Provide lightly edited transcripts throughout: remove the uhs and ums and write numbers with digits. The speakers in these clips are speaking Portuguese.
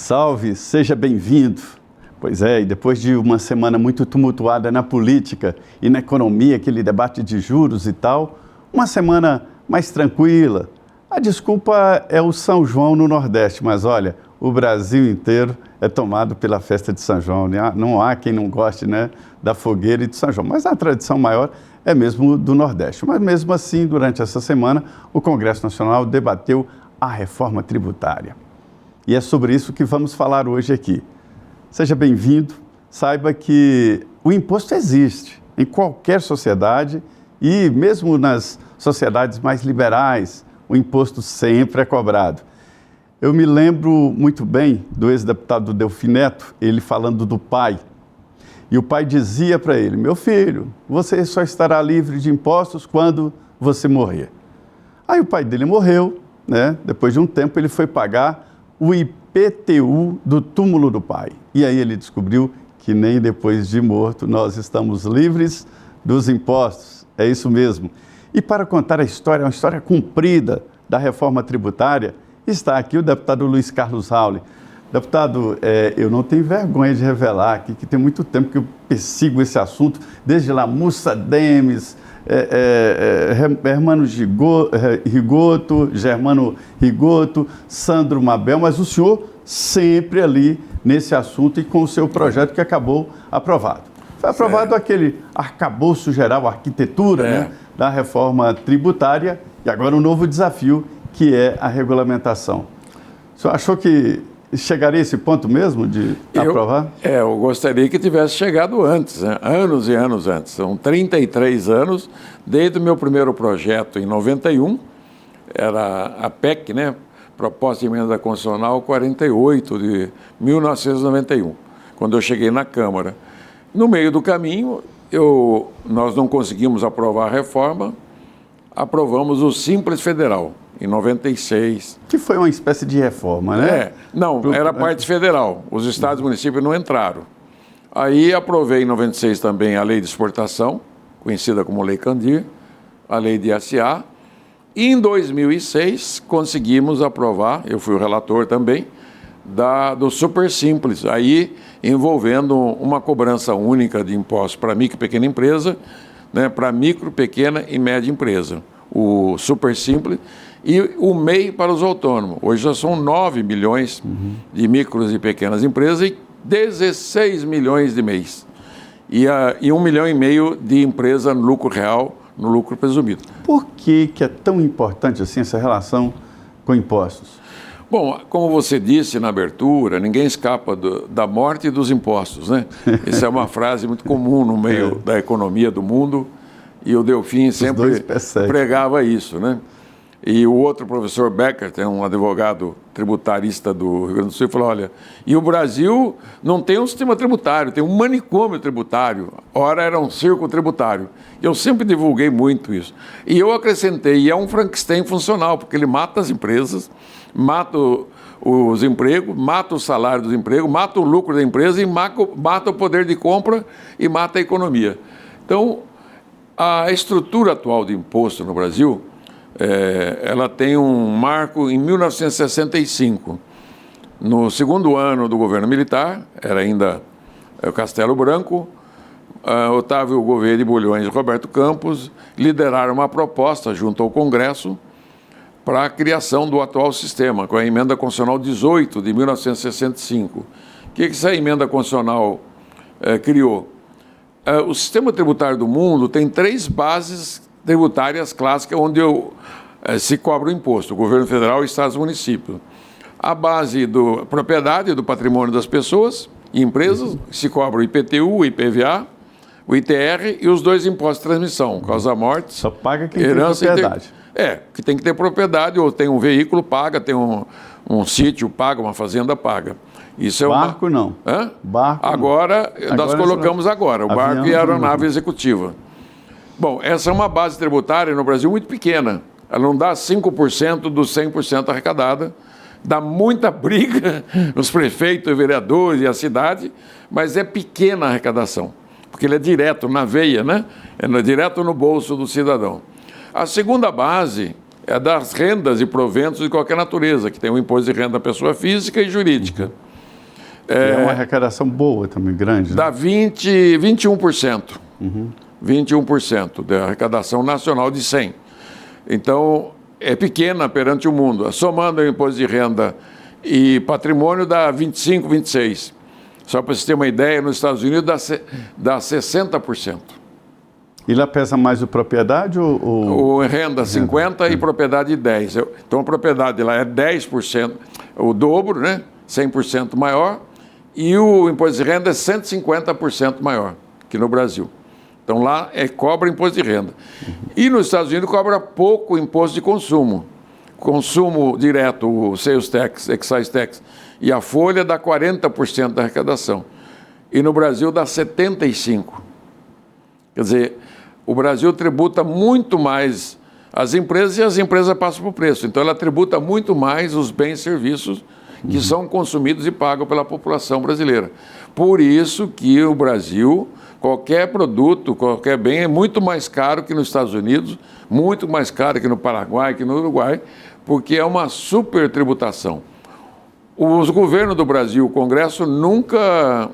Salve, seja bem-vindo. Pois é, e depois de uma semana muito tumultuada na política e na economia, aquele debate de juros e tal, uma semana mais tranquila. A desculpa é o São João no Nordeste, mas olha, o Brasil inteiro é tomado pela festa de São João. Não há quem não goste, né, da fogueira e de São João, mas a tradição maior é mesmo do Nordeste. Mas mesmo assim, durante essa semana, o Congresso Nacional debateu a reforma tributária. E é sobre isso que vamos falar hoje aqui. Seja bem-vindo, saiba que o imposto existe em qualquer sociedade e mesmo nas sociedades mais liberais, o imposto sempre é cobrado. Eu me lembro muito bem do ex-deputado Delfim Neto, ele falando do pai. E o pai dizia para ele: meu filho, você só estará livre de impostos quando você morrer. Aí o pai dele morreu, né? Depois de um tempo ele foi pagar o IPTU do túmulo do pai. E aí ele descobriu que nem depois de morto nós estamos livres dos impostos. É isso mesmo. E para contar a história, uma história comprida da reforma tributária, está aqui o deputado Luiz Carlos Rauli. Deputado, eu não tenho vergonha de revelar aqui que tem muito tempo que eu persigo esse assunto, desde lá Mussa Demes, Germano Rigoto, Sandro Mabel, mas o senhor sempre ali nesse assunto e com o seu projeto que acabou aprovado. Foi aprovado aquele arcabouço geral, arquitetura, né, da reforma tributária e agora um novo desafio que é a regulamentação. O senhor achou que chegaria a esse ponto mesmo de aprovar? Eu gostaria que tivesse chegado antes, né? Anos e anos antes. São 33 anos, desde o meu primeiro projeto em 91, era a PEC, né? Proposta de Emenda Constitucional 48 de 1991, quando eu cheguei na Câmara. No meio do caminho, nós não conseguimos aprovar a reforma, aprovamos o Simples Federal, em 96. Que foi uma espécie de reforma, né? Era parte federal. Os estados e municípios não entraram. Aí aprovei em 96 também a Lei de Exportação, conhecida como Lei Candir, a Lei de SA. E em 2006 conseguimos aprovar, eu fui o relator também, do Super Simples, aí envolvendo uma cobrança única de impostos para micro e pequena empresa, né, para micro, pequena e média empresa. O Super Simples e o MEI para os autônomos. Hoje já são 9 milhões de micros e pequenas empresas e 16 milhões de MEIs. E 1,5 milhão de empresas no lucro real, no lucro presumido. Por que é tão importante assim essa relação com impostos? Bom, como você disse na abertura, ninguém escapa da morte e dos impostos, né? Essa é uma frase muito comum no meio da economia do mundo. E o Delfim sempre pregava isso, né? E o outro professor Becker, tem um advogado tributarista do Rio Grande do Sul, falou: olha, e o Brasil não tem um sistema tributário, tem um manicômio tributário. Ora era um circo tributário. Eu sempre divulguei muito isso. E eu acrescentei, é um Frankenstein funcional, porque ele mata as empresas, mata os empregos, mata o salário dos empregos, mata o lucro da empresa e mata o poder de compra e mata a economia. Então, a estrutura atual de imposto no Brasil, ela tem um marco em 1965. No segundo ano do governo militar, era ainda o Castelo Branco, Otávio Gouveia de Bulhões e Roberto Campos lideraram uma proposta junto ao Congresso para a criação do atual sistema, com a Emenda Constitucional 18 de 1965. O que essa Emenda Constitucional criou? O sistema tributário do mundo tem 3 bases tributárias clássicas onde se cobra o imposto: o governo federal, estados e municípios. A base da propriedade e do patrimônio das pessoas e empresas, se cobra o IPTU, o IPVA, o ITR e os 2 impostos de transmissão, causa-mortes, só paga quem tem propriedade. Que tem que ter propriedade, ou tem um veículo, paga, tem um sítio, paga, uma fazenda, paga. Isso é barco não. Hã? Barco agora, nós colocamos agora, o barco e a aeronave executiva. Bom, essa é uma base tributária no Brasil muito pequena. Ela não dá 5% dos 100% arrecadada. Dá muita briga nos prefeitos e vereadores e a cidade, mas é pequena a arrecadação, porque ele é direto na veia, né? É direto no bolso do cidadão. A segunda base é das rendas e proventos de qualquer natureza, que tem o imposto de renda da pessoa física e jurídica. É uma arrecadação boa também, grande. Né? Dá 21%. 21% da arrecadação nacional de 100. Então, é pequena perante o mundo. Somando o imposto de renda e patrimônio, dá 25, 26%. Só para você ter uma ideia, nos Estados Unidos dá 60%. E lá pesa mais o propriedade ou... Renda 50% e propriedade 10%. Então, a propriedade lá é 10%, o dobro, né? 100% maior. E o imposto de renda é 150% maior que no Brasil. Então, lá cobra imposto de renda. E nos Estados Unidos cobra pouco imposto de consumo. Consumo direto, o sales tax, excise tax e a folha dá 40% da arrecadação. E no Brasil dá 75%. Quer dizer, o Brasil tributa muito mais as empresas e as empresas passam por preço. Então, ela tributa muito mais os bens e serviços que são consumidos e pagos pela população brasileira. Por isso que o Brasil, qualquer produto, qualquer bem é muito mais caro que nos Estados Unidos, muito mais caro que no Paraguai, que no Uruguai, porque é uma super tributação. Os governos do Brasil, o Congresso, nunca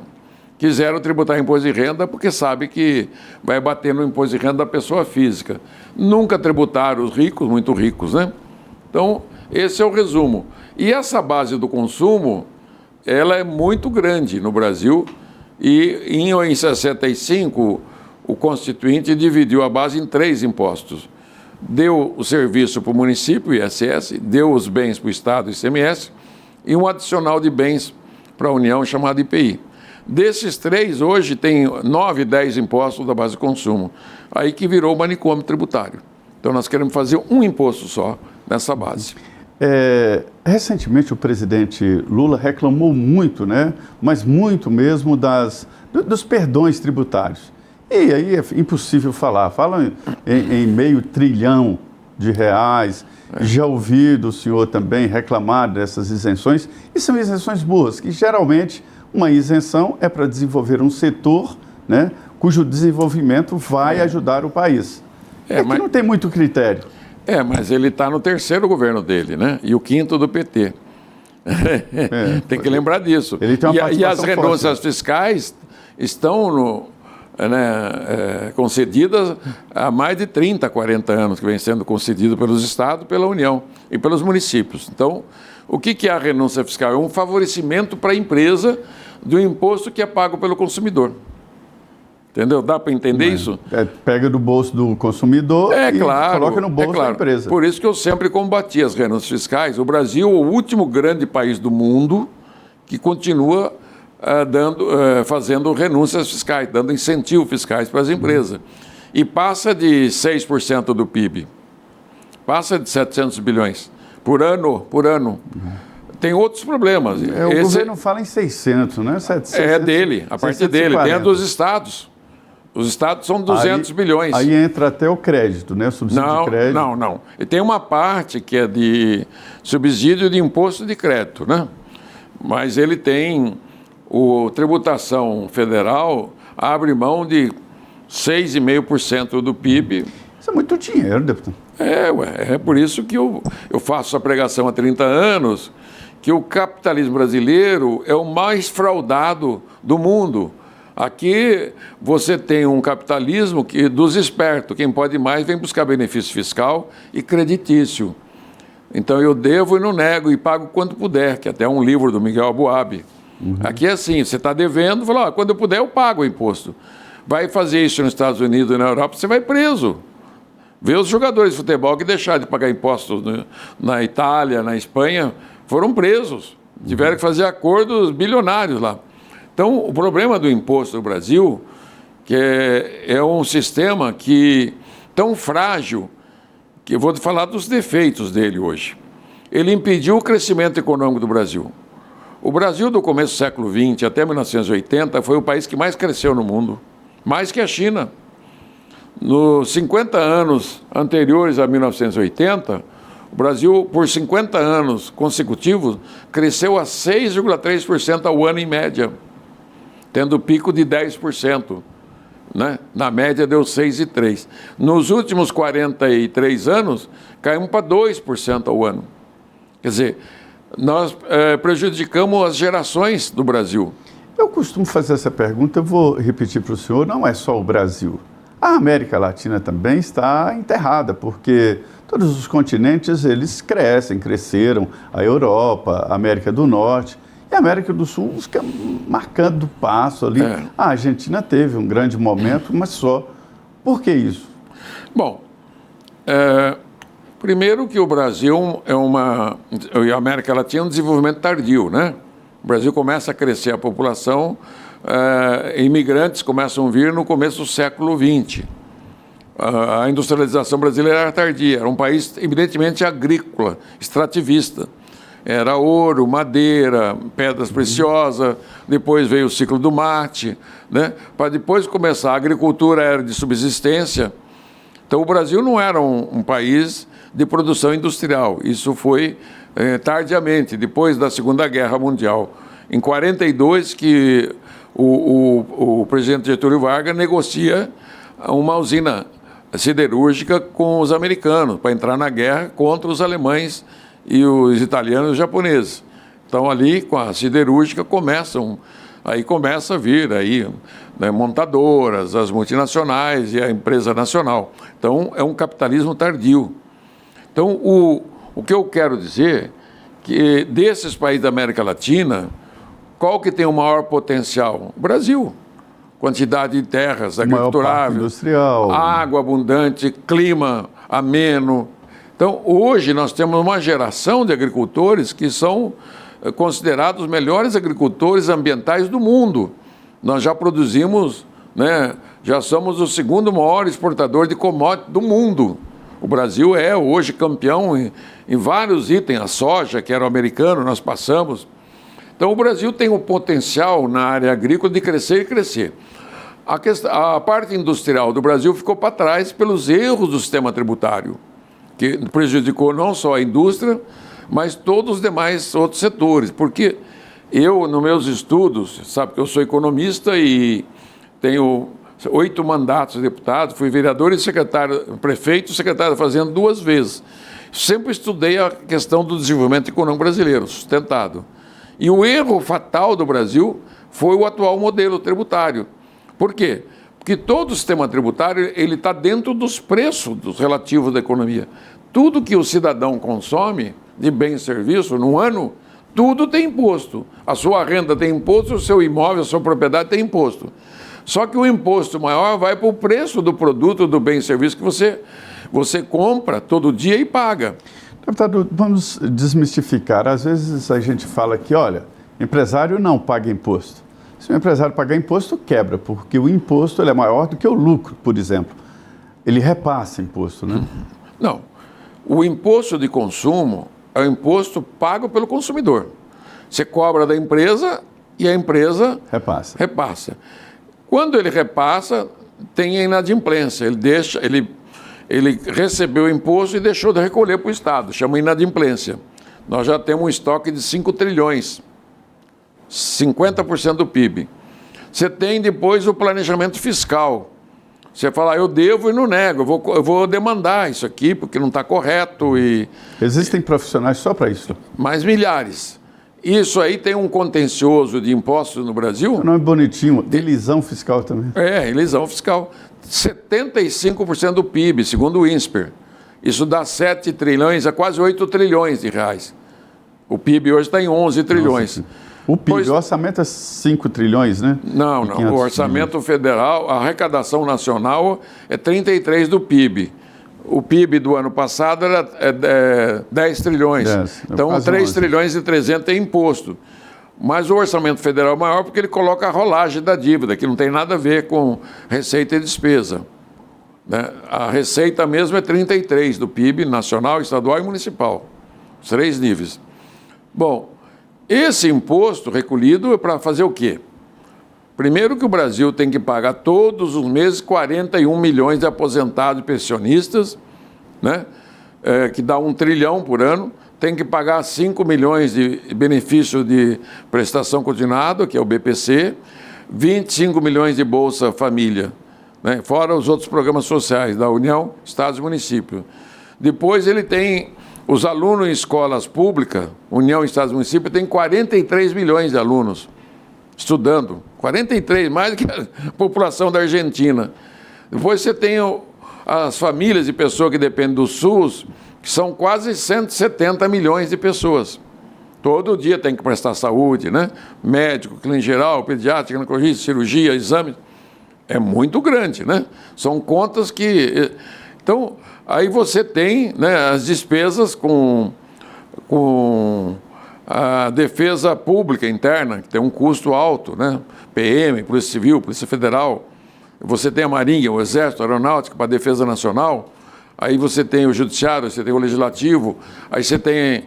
quiseram tributar imposto de renda porque sabe que vai bater no imposto de renda da pessoa física. Nunca tributaram os ricos, muito ricos, né? Então, esse é o resumo. E essa base do consumo, ela é muito grande no Brasil e em 65 o Constituinte dividiu a base em 3 impostos. Deu o serviço para o município, ISS, deu os bens para o Estado, ICMS, e um adicional de bens para a União chamado IPI. Desses 3, hoje tem 9, 10 impostos da base de consumo. Aí que virou o manicômio tributário. Então nós queremos fazer um imposto só nessa base. Recentemente o presidente Lula reclamou muito, né? Mas muito mesmo dos perdões tributários. E aí é impossível falar. Fala em meio trilhão de reais. Já ouvi do senhor também reclamar dessas isenções. E são isenções boas, que geralmente uma isenção é para desenvolver um setor, né, cujo desenvolvimento vai ajudar o país. Mas não tem muito critério. Mas ele está no 3º governo dele, né? E o 5º do PT. Tem que lembrar disso. Ele tem uma e as renúncias fiscais estão concedidas há mais de 30, 40 anos, que vem sendo concedido pelos estados, pela União e pelos municípios. Então, o que é a renúncia fiscal? É um favorecimento para a empresa do imposto que é pago pelo consumidor. Entendeu? Dá para entender isso? Pega do bolso do consumidor e coloca no bolso da empresa. Por isso que eu sempre combati as renúncias fiscais. O Brasil é o último grande país do mundo que continua fazendo renúncias fiscais, dando incentivos fiscais para as empresas. E passa de 6% do PIB. Passa de 700 bilhões por ano. Tem outros problemas. O governo fala em 600, né? 700, é dele, a parte dele, dentro dos estados. Os estados são 200 bilhões. Aí entra até o crédito, né? Subsídio de crédito. Não. E tem uma parte que é de subsídio de imposto de crédito, né? Mas ele tem tributação federal, abre mão de 6,5% do PIB. Isso é muito dinheiro, deputado. É por isso que eu faço a pregação há 30 anos, que o capitalismo brasileiro é o mais fraudado do mundo. Aqui você tem um capitalismo dos espertos, quem pode mais vem buscar benefício fiscal e creditício. Então eu devo e não nego e pago quanto puder, que até é um livro do Miguel Aboab. Aqui é assim, você está devendo, fala, quando eu puder eu pago o imposto. Vai fazer isso nos Estados Unidos e na Europa, você vai preso. Vê os jogadores de futebol que deixaram de pagar impostos na Itália, na Espanha, foram presos. Tiveram que fazer acordos bilionários lá. Então, o problema do imposto no Brasil, que é um sistema tão frágil, que eu vou falar dos defeitos dele hoje. Ele impediu o crescimento econômico do Brasil. O Brasil, do começo do século XX até 1980, foi o país que mais cresceu no mundo, mais que a China. Nos 50 anos anteriores a 1980, o Brasil, por 50 anos consecutivos, cresceu a 6,3% ao ano em média, tendo pico de 10%. Né? Na média deu 6,3%. Nos últimos 43 anos, caímos para 2% ao ano. Quer dizer, nós prejudicamos as gerações do Brasil. Eu costumo fazer essa pergunta, eu vou repetir para o senhor, não é só o Brasil. A América Latina também está enterrada, porque todos os continentes, eles cresceram, a Europa, a América do Norte, e a América do Sul fica marcando o passo ali. A Argentina teve um grande momento, mas só. Por que isso? Bom, primeiro que o Brasil e a América Latina é um desenvolvimento tardio, né? O Brasil começa a crescer a população, imigrantes começam a vir no começo do século XX. A industrialização brasileira era tardia, era um país evidentemente agrícola, extrativista. Era ouro, madeira, pedras preciosas, depois veio o ciclo do mate, né? Para depois começar, a agricultura era de subsistência. Então o Brasil não era um país de produção industrial, isso foi tardiamente, depois da Segunda Guerra Mundial. Em 1942 que o presidente Getúlio Vargas negocia uma usina siderúrgica com os americanos para entrar na guerra contra os alemães e os italianos e os japoneses. Então ali com a siderúrgica começa a vir aí, né, montadoras, as multinacionais e a empresa nacional. Então é um capitalismo tardio. Então o que eu quero dizer que desses países da América Latina, qual que tem o maior potencial? O Brasil. Quantidade de terras agriculturáveis, água abundante, clima ameno. Então, hoje nós temos uma geração de agricultores que são considerados os melhores agricultores ambientais do mundo. Nós já produzimos, né, já somos o segundo maior exportador de commodities do mundo. O Brasil é hoje campeão em vários itens. A soja, que era o americano, nós passamos. Então, o Brasil tem o potencial na área agrícola de crescer e crescer. A parte industrial do Brasil ficou para trás pelos erros do sistema tributário, que prejudicou não só a indústria, mas todos os demais outros setores. Porque eu, nos meus estudos, sabe que eu sou economista e tenho 8 mandatos de deputado, fui vereador e prefeito e secretário da Fazenda 2 vezes. Sempre estudei a questão do desenvolvimento econômico brasileiro, sustentado. E o erro fatal do Brasil foi o atual modelo tributário. Por quê? Porque todo o sistema tributário ele está dentro dos preços dos relativos da economia. Tudo que o cidadão consome de bem e serviço no ano, tudo tem imposto. A sua renda tem imposto, o seu imóvel, a sua propriedade tem imposto. Só que o imposto maior vai para o preço do produto, do bem e serviço que você compra todo dia e paga. Deputado, vamos desmistificar. Às vezes a gente fala que, olha, empresário não paga imposto. Se o empresário pagar imposto, quebra, porque o imposto ele é maior do que o lucro, por exemplo. Ele repassa imposto, né? Não. O imposto de consumo é o imposto pago pelo consumidor. Você cobra da empresa e a empresa repassa. Quando ele repassa, tem a inadimplência. Ele recebeu o imposto e deixou de recolher para o Estado. Chama inadimplência. Nós já temos um estoque de 5 trilhões. 50% do PIB. Você tem depois o planejamento fiscal. Você fala, eu devo e não nego, eu vou demandar isso aqui porque não está correto. Existem profissionais só para isso? Mais milhares. Isso aí tem um contencioso de impostos no Brasil. O nome é bonitinho, elisão fiscal também. Elisão fiscal. 75% do PIB, segundo o INSPER. Isso dá 7 trilhões a quase 8 trilhões de reais. O PIB hoje está em 11 trilhões. Nossa. O orçamento é 5 trilhões, né? Não. O orçamento federal, a arrecadação nacional é 33 do PIB. O PIB do ano passado era 10 trilhões. Então, 3 trilhões e 300 é imposto. Mas o orçamento federal é maior porque ele coloca a rolagem da dívida, que não tem nada a ver com receita e despesa. Né? A receita mesmo é 33 do PIB, nacional, estadual e municipal. Os 3 níveis. Bom, esse imposto recolhido é para fazer o quê? Primeiro que o Brasil tem que pagar todos os meses 41 milhões de aposentados e pensionistas, né? Que dá 1 trilhão por ano. Tem que pagar 5 milhões de benefício de prestação continuada, que é o BPC, 25 milhões de Bolsa Família, né? Fora os outros programas sociais da União, Estados e Municípios. Depois ele tem Os alunos em escolas públicas, União, Estados e Municípios, tem 43 milhões de alunos estudando. 43, mais do que a população da Argentina. Depois você tem as famílias de pessoas que dependem do SUS, que são quase 170 milhões de pessoas. Todo dia tem que prestar saúde, né? Médico, clínica geral, pediátrica, ginecologista, cirurgia, exame. É muito grande, né? São contas que... Então, aí você tem, né, as despesas com a defesa pública interna, que tem um custo alto, né? PM, Polícia Civil, Polícia Federal. Você tem a Marinha, o Exército, a Aeronáutica para a Defesa Nacional. Aí você tem o Judiciário, você tem o Legislativo. Aí você tem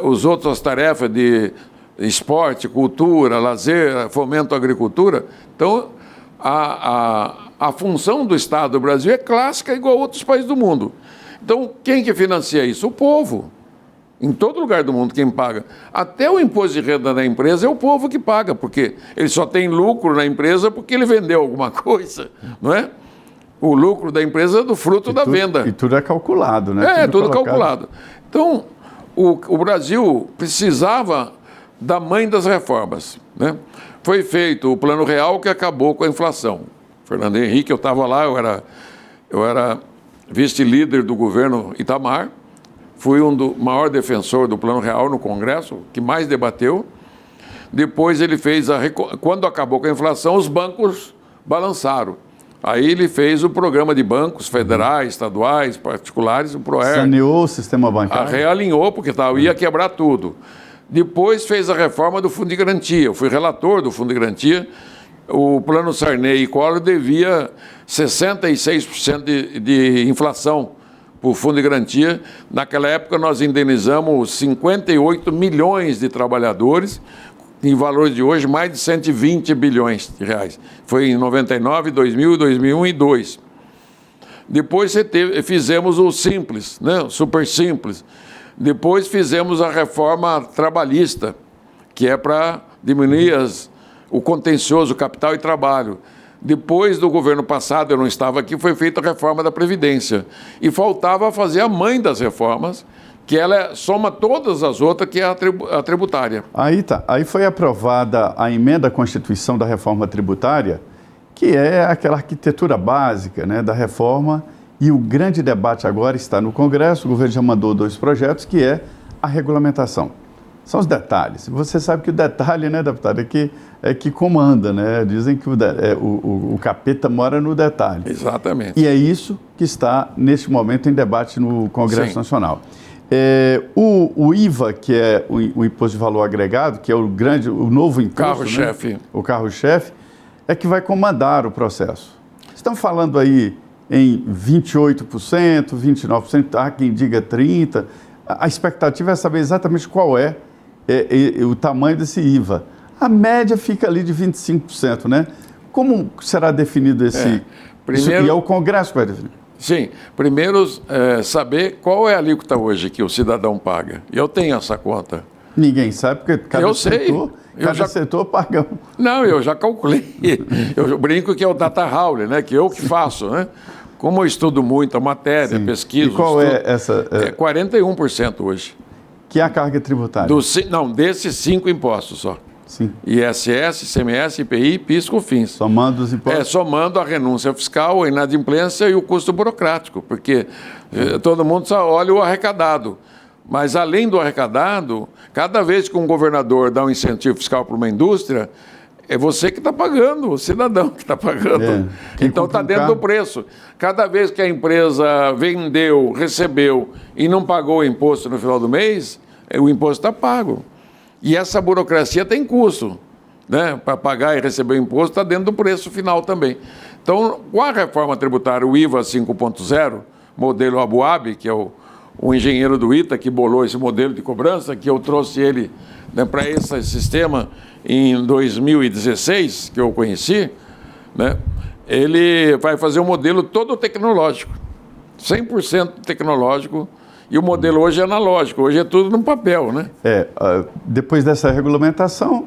as outras tarefas de esporte, cultura, lazer, fomento à agricultura. Então, a função do Estado do Brasil é clássica, igual a outros países do mundo. Então, quem que financia isso? O povo. Em todo lugar do mundo, quem paga. Até o imposto de renda da empresa é o povo que paga, porque ele só tem lucro na empresa porque ele vendeu alguma coisa, não é? O lucro da empresa é do fruto da venda. E tudo é calculado, né? Tudo calculado. Então, o Brasil precisava da mãe das reformas, né? Foi feito o Plano Real, que acabou com a inflação. Fernando Henrique, eu estava lá, eu era vice-líder do governo Itamar, fui maior defensor do Plano Real no Congresso, que mais debateu. Depois ele fez, quando acabou com a inflação, os bancos balançaram. Aí ele fez o programa de bancos federais, estaduais, particulares, o ProER. Saneou o sistema bancário? Realinhou, porque ia quebrar tudo. Depois fez a reforma do Fundo de Garantia. Eu fui relator do Fundo de Garantia. O Plano Sarney e Collor devia 66% de inflação para o Fundo de Garantia. Naquela época nós indenizamos 58 milhões de trabalhadores, em valores de hoje mais de 120 bilhões de reais. Foi em 99, 2000, 2001 e 2002. Depois fizemos o Simples, né? O Super Simples. Depois fizemos a reforma trabalhista, que é para diminuir o contencioso, capital e trabalho. Depois do governo passado, eu não estava aqui, foi feita a reforma da Previdência. E faltava fazer a mãe das reformas, que ela soma todas as outras, que é a tributária. Aí foi aprovada a emenda à Constituição da reforma tributária, que é aquela arquitetura básica, né, da reforma, e o grande debate agora está no Congresso. O governo já mandou 2 projetos, que é a regulamentação. São os detalhes. Você sabe que o detalhe, né, deputado, é que comanda, né? Dizem que o capeta mora no detalhe. Exatamente. E é isso que está, neste momento, em debate no Congresso Sim. Nacional. O IVA, que é o Imposto de Valor Agregado, que é o novo imposto, carro-chefe, né? O carro-chefe, é que vai comandar o processo. Estão falando aí em 28%, 29%, há quem diga 30%. A expectativa é saber exatamente qual é o tamanho desse IVA. A média fica ali de 25%, né? Como será definido esse... Primeiro, e é o Congresso que vai definir. Sim. Primeiro, saber qual é a alíquota hoje que o cidadão paga. E eu tenho essa conta. Ninguém sabe, porque cada setor paga. Não, eu já calculei. Eu brinco que é o data howler, né? Que eu que faço, né? Como eu estudo muito a matéria, Sim. pesquiso... E qual é essa... 41% hoje. Que é a carga tributária? Desses 5 impostos só. Sim. ISS, ICMS, IPI, PIS, COFINS. Somando os impostos? Somando a renúncia fiscal, a inadimplência e o custo burocrático, porque todo mundo só olha o arrecadado. Mas, além do arrecadado, cada vez que um governador dá um incentivo fiscal para uma indústria, é você que está pagando, o cidadão que está pagando. Então, está dentro do preço. Cada vez que a empresa vendeu, recebeu e não pagou o imposto no final do mês, o imposto está pago. E essa burocracia tem custo, né? Para pagar e receber o imposto está dentro do preço final também. Então, com a reforma tributária, o IVA 5.0, modelo Abuab, que é o engenheiro do ITA que bolou esse modelo de cobrança, que eu trouxe ele, né, para esse sistema em 2016, que eu conheci, né? Ele vai fazer um modelo todo tecnológico, 100% tecnológico. E o modelo hoje é analógico, hoje é tudo no papel, né? Depois dessa regulamentação,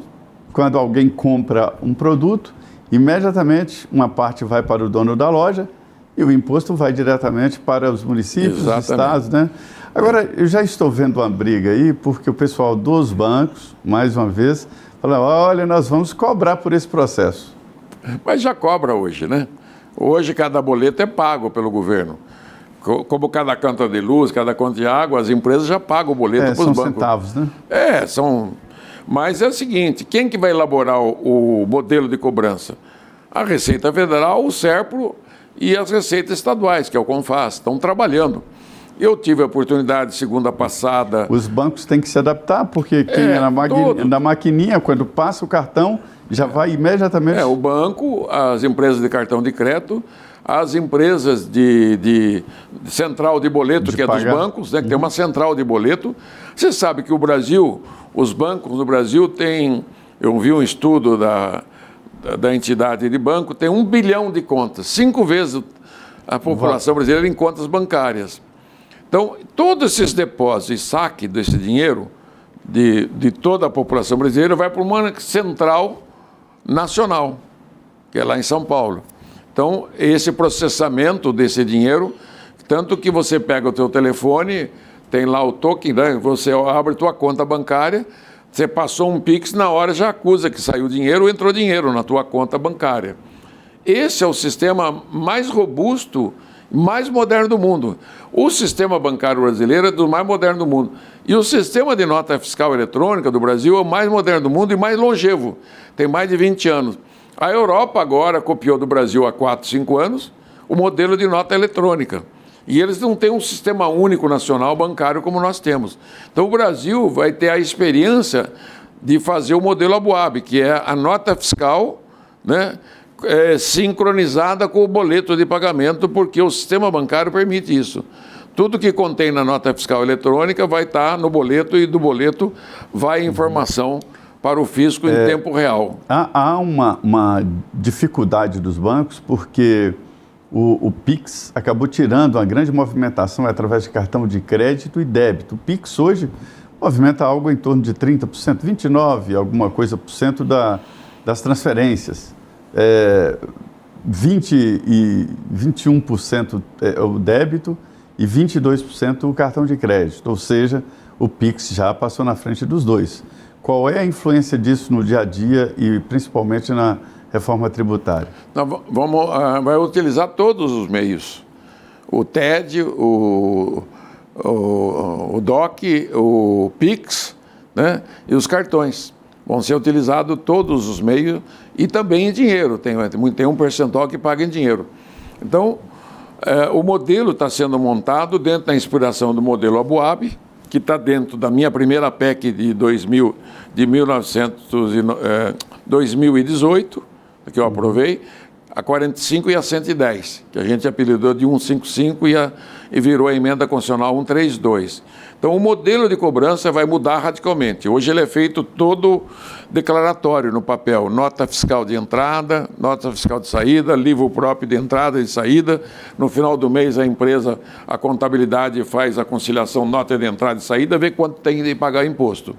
quando alguém compra um produto, imediatamente uma parte vai para o dono da loja e e o imposto vai diretamente para os municípios, os estados, né? Agora, eu já estou vendo uma briga aí, porque o pessoal dos bancos, mais uma vez, fala, olha, nós vamos cobrar por esse processo. Mas já cobra hoje, né? Hoje cada boleto é pago pelo governo. Como cada conta de luz, cada conta de água, as empresas já pagam o boleto para os bancos. São centavos, né? São... Mas é o seguinte, quem que vai elaborar o modelo de cobrança? A Receita Federal, o SERPRO e as receitas estaduais, que é o CONFAS, estão trabalhando. Eu tive a oportunidade, segunda passada... Os bancos têm que se adaptar, porque quem é na maquininha, quando passa o cartão, já vai imediatamente... O banco, as empresas de cartão de crédito, as empresas de central de boleto, que é dos bancos, né, que tem uma central de boleto. Você sabe que o Brasil, os bancos no Brasil têm... Eu vi um estudo da entidade de banco, tem 1 bilhão de contas, 5 vezes a população brasileira em contas bancárias. Então, todos esses depósitos e saque desse dinheiro de toda a população brasileira vai para uma central nacional, que é lá em São Paulo. Então, esse processamento desse dinheiro, tanto que você pega o teu telefone, tem lá o token, né? Você abre a tua conta bancária, você passou um Pix, na hora já acusa que saiu dinheiro ou entrou dinheiro na tua conta bancária. Esse é o sistema mais robusto, mais moderno do mundo. O sistema bancário brasileiro é do mais moderno do mundo. E o sistema de nota fiscal eletrônica do Brasil é o mais moderno do mundo e mais longevo. Tem mais de 20 anos. A Europa agora copiou do Brasil há 4, 5 anos o modelo de nota eletrônica. E eles não têm um sistema único nacional bancário como nós temos. Então o Brasil vai ter a experiência de fazer o modelo Aboab, que é a nota fiscal, né, sincronizada com o boleto de pagamento, porque o sistema bancário permite isso. Tudo que contém na nota fiscal eletrônica vai estar no boleto e do boleto vai informação para o fisco em tempo real. Há uma dificuldade dos bancos porque o Pix acabou tirando uma grande movimentação através de cartão de crédito e débito. O Pix hoje movimenta algo em torno de 30%, 29%, alguma coisa por cento das transferências. 21% é o débito e 22% o cartão de crédito, ou seja, o Pix já passou na frente dos dois. Qual é a influência disso no dia a dia e principalmente na reforma tributária? Vai utilizar todos os meios, o TED, o DOC, o Pix, né, e os cartões. Vão ser utilizados todos os meios e também em dinheiro. Tem um percentual que paga em dinheiro. Então, o modelo está sendo montado dentro da inspiração do modelo Aboab, que está dentro da minha primeira PEC de 2018, que eu aprovei, a 45 e a 110, que a gente apelidou de 155 e virou a emenda constitucional 132. Então, o modelo de cobrança vai mudar radicalmente. Hoje ele é feito todo declaratório no papel, nota fiscal de entrada, nota fiscal de saída, livro próprio de entrada e de saída. No final do mês, a empresa, a contabilidade faz a conciliação nota de entrada e saída, vê quanto tem de pagar imposto.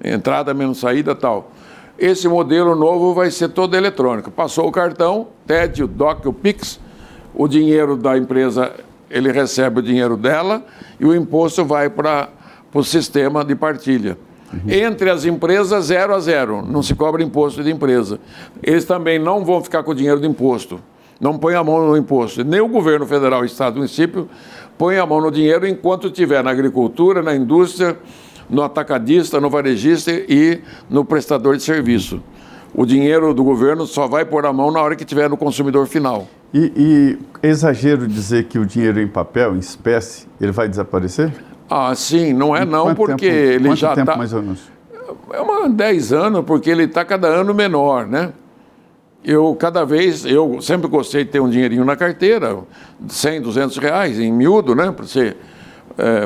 Entrada menos saída, tal. Esse modelo novo vai ser todo eletrônico. Passou o cartão, TED, o DOC, o Pix, o dinheiro da empresa, ele recebe o dinheiro dela e o imposto vai para o sistema de partilha. Entre as empresas, 0 a 0, não se cobra imposto de empresa. Eles também não vão ficar com o dinheiro do imposto, não põe a mão no imposto. Nem o governo federal, estado e município põe a mão no dinheiro enquanto estiver na agricultura, na indústria, no atacadista, no varejista e no prestador de serviço. O dinheiro do governo só vai pôr a mão na hora que estiver no consumidor final. E exagero dizer que o dinheiro em papel, em espécie, ele vai desaparecer? Sim, não é não, porque ele já está... mais ou menos? 10 anos, porque ele está cada ano menor, né? Eu sempre gostei de ter um dinheirinho na carteira, 100, 200 reais, em miúdo, né? Para você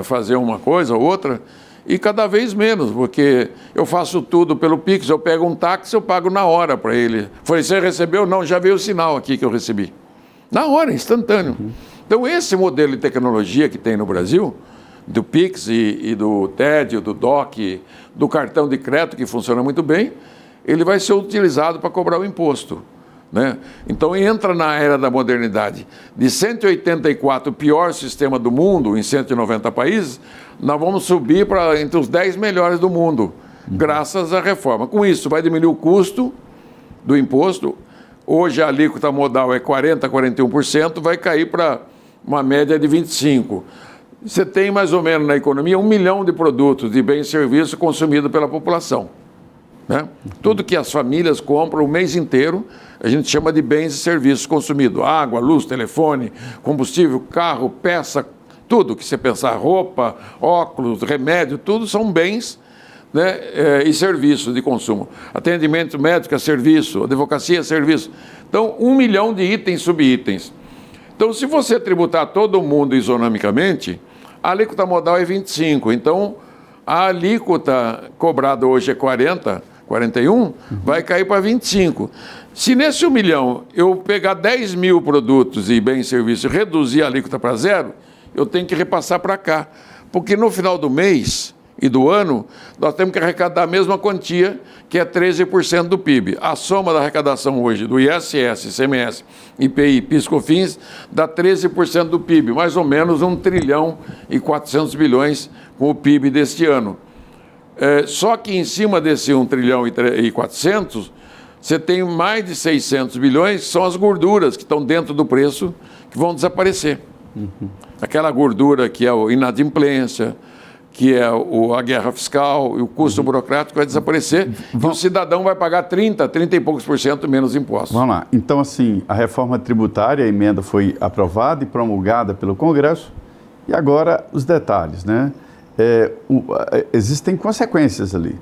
fazer uma coisa ou outra. E cada vez menos, porque eu faço tudo pelo Pix, eu pego um táxi, eu pago na hora para ele. Falei, você recebeu? Não, já veio o sinal aqui que eu recebi. Na hora, instantâneo. Então, esse modelo de tecnologia que tem no Brasil, do Pix e do TED, do DOC, do cartão de crédito, que funciona muito bem, ele vai ser utilizado para cobrar o imposto. né? Então entra na era da modernidade. De 184, o pior sistema do mundo, em 190 países, nós vamos subir para entre os 10 melhores do mundo, graças à reforma. Com isso, vai diminuir o custo do imposto. Hoje a alíquota modal é 40%, 41%, vai cair para uma média de 25%. Você tem mais ou menos na economia 1 milhão de produtos de bens e serviços consumidos pela população, né? Tudo que as famílias compram o mês inteiro, a gente chama de bens e serviços consumidos. Água, luz, telefone, combustível, carro, peça, tudo que você pensar, roupa, óculos, remédio, tudo são bens, né, e serviços de consumo. Atendimento médico é serviço, advocacia é serviço. Então, 1 milhão de itens, subitens. Então, se você tributar todo mundo isonomicamente, a alíquota modal é 25%. Então, a alíquota cobrada hoje é 40%, 41%, vai cair para 25%. Se nesse 1 milhão eu pegar 10 mil produtos e bens e serviços e reduzir a alíquota para zero, eu tenho que repassar para cá. Porque no final do mês e do ano, nós temos que arrecadar a mesma quantia, que é 13% do PIB. A soma da arrecadação hoje do ISS, ICMS, IPI, PIS/COFINS, dá 13% do PIB, mais ou menos 1 trilhão e 400 bilhões com o PIB deste ano. Só que em cima desse 1 trilhão e 400, você tem mais de 600 bilhões, que são as gorduras que estão dentro do preço, que vão desaparecer. Aquela gordura que é a inadimplência, que é a guerra fiscal e o custo burocrático vai desaparecer, e o cidadão vai pagar 30 e poucos por cento menos impostos. Vamos lá. Então, assim, a reforma tributária, a emenda foi aprovada e promulgada pelo Congresso, e agora os detalhes, né? Existem consequências ali.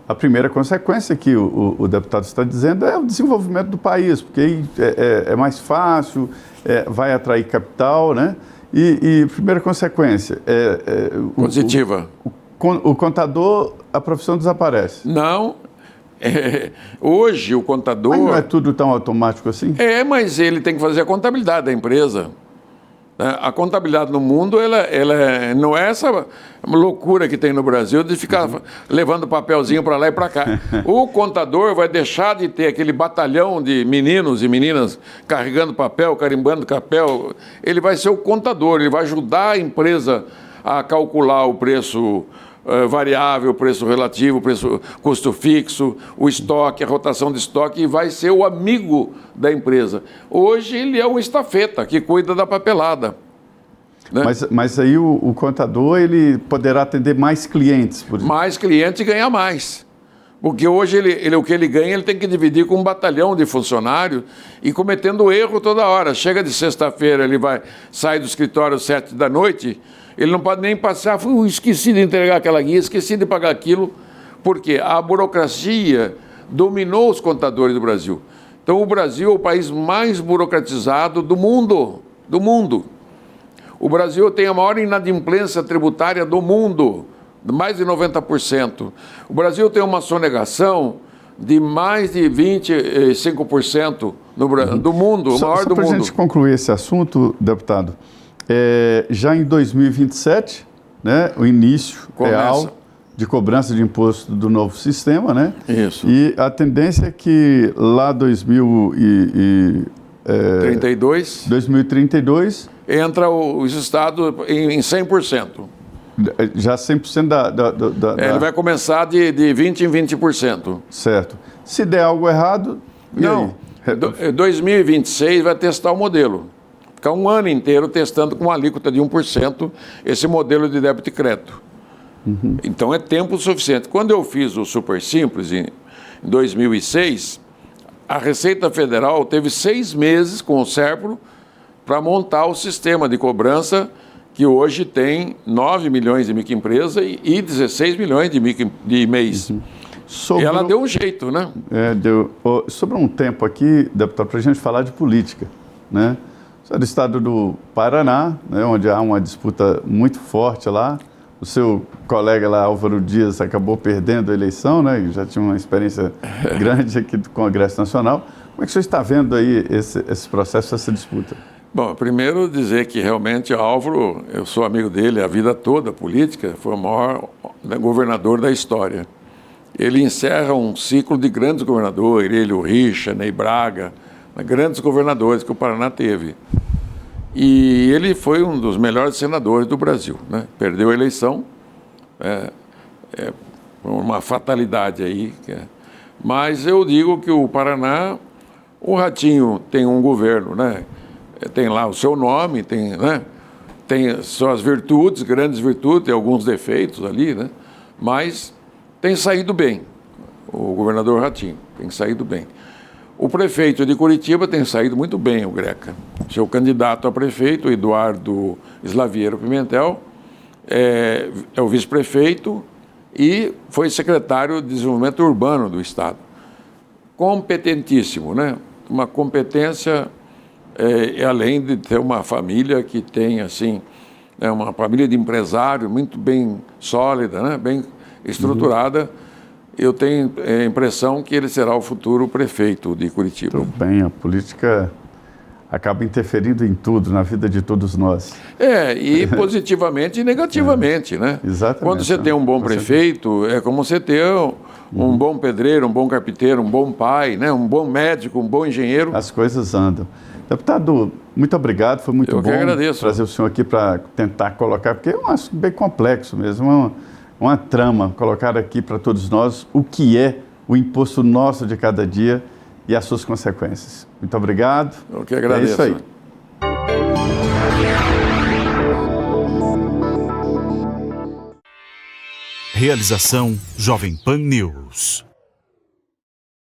A primeira consequência que o deputado está dizendo é o desenvolvimento do país, porque é mais fácil, vai atrair capital, né? E primeira consequência positiva. O contador, a profissão desaparece. Não. Hoje o contador... Mas não é tudo tão automático assim? Mas ele tem que fazer a contabilidade da empresa. A contabilidade no mundo, ela não é essa loucura que tem no Brasil de ficar levando papelzinho para lá e para cá. O contador vai deixar de ter aquele batalhão de meninos e meninas carregando papel, carimbando papel. Ele vai ser o contador, ele vai ajudar a empresa a calcular o preço variável, o preço relativo, o preço, custo fixo, o estoque, a rotação de estoque, e vai ser o amigo da empresa. Hoje ele é um estafeta que cuida da papelada, né? Mas aí o contador ele poderá atender mais clientes, por exemplo. Mais clientes e ganhar mais. Porque hoje o que ele ganha, ele tem que dividir com um batalhão de funcionários e cometendo erro toda hora. Chega de sexta-feira, ele sai do escritório às 7 da noite, ele não pode nem passar, esqueci de entregar aquela guia, esqueci de pagar aquilo, porque a burocracia dominou os contadores do Brasil. Então o Brasil é o país mais burocratizado do mundo, O Brasil tem a maior inadimplência tributária do mundo, mais de 90%. O Brasil tem uma sonegação de mais de 25% do mundo, o maior do mundo. Só para a gente concluir esse assunto, deputado, já em 2027, né, o início real de cobrança de imposto do novo sistema, né? Isso. E a tendência é que lá 2032 entra os estados em 100%. Já 100% Ele vai começar de 20% em 20%. Certo. Se der algo errado... Não. 2026 vai testar o modelo. Ficar um ano inteiro testando com uma alíquota de 1% esse modelo de débito e crédito. Então é tempo suficiente. Quando eu fiz o Super Simples, em 2006, a Receita Federal teve 6 meses com o SERPRO para montar o sistema de cobrança que hoje tem 9 milhões de microempresas e 16 milhões de MEIs. E ela deu um jeito, né? Deu. Sobrou um tempo aqui, deputado, para a gente falar de política, né? Você é do estado do Paraná, né, onde há uma disputa muito forte lá. O seu colega lá, Álvaro Dias, acabou perdendo a eleição, né? Já tinha uma experiência grande aqui do Congresso Nacional. Como é que o senhor está vendo aí esse processo, essa disputa? Bom, primeiro dizer que realmente Álvaro, eu sou amigo dele a vida toda, política, foi o maior governador da história. Ele encerra um ciclo de grandes governadores, ele, o Richa, Ney Braga, Grandes governadores que o Paraná teve. E ele foi um dos melhores senadores do Brasil, né? Perdeu a eleição, uma fatalidade aí. Mas eu digo que o Paraná, o Ratinho tem um governo, né? Tem lá o seu nome, tem, né? Tem suas virtudes, grandes virtudes, tem alguns defeitos ali, né? Mas tem saído bem. O governador Ratinho tem saído bem. O prefeito de Curitiba tem saído muito bem, o Greca. Seu candidato a prefeito, Eduardo Slaviero Pimentel, é o vice-prefeito e foi secretário de Desenvolvimento Urbano do Estado. Competentíssimo, né? Uma competência, além de ter uma família que tem, assim, uma família de empresário muito bem sólida, né? Bem estruturada. Eu tenho a impressão que ele será o futuro prefeito de Curitiba. Muito bem, a política acaba interferindo em tudo, na vida de todos nós. E positivamente e negativamente, né? Exatamente. Quando você tem um bom prefeito, é como você ter um bom pedreiro, um bom carpinteiro, um bom pai, né? Um bom médico, um bom engenheiro. As coisas andam. Deputado, muito obrigado, foi muito bom trazer o senhor aqui para tentar colocar, porque é um assunto bem complexo mesmo, uma trama, colocar aqui para todos nós o que é o imposto nosso de cada dia e as suas consequências. Muito obrigado. Eu que agradeço. É isso aí. Realização Jovem Pan News.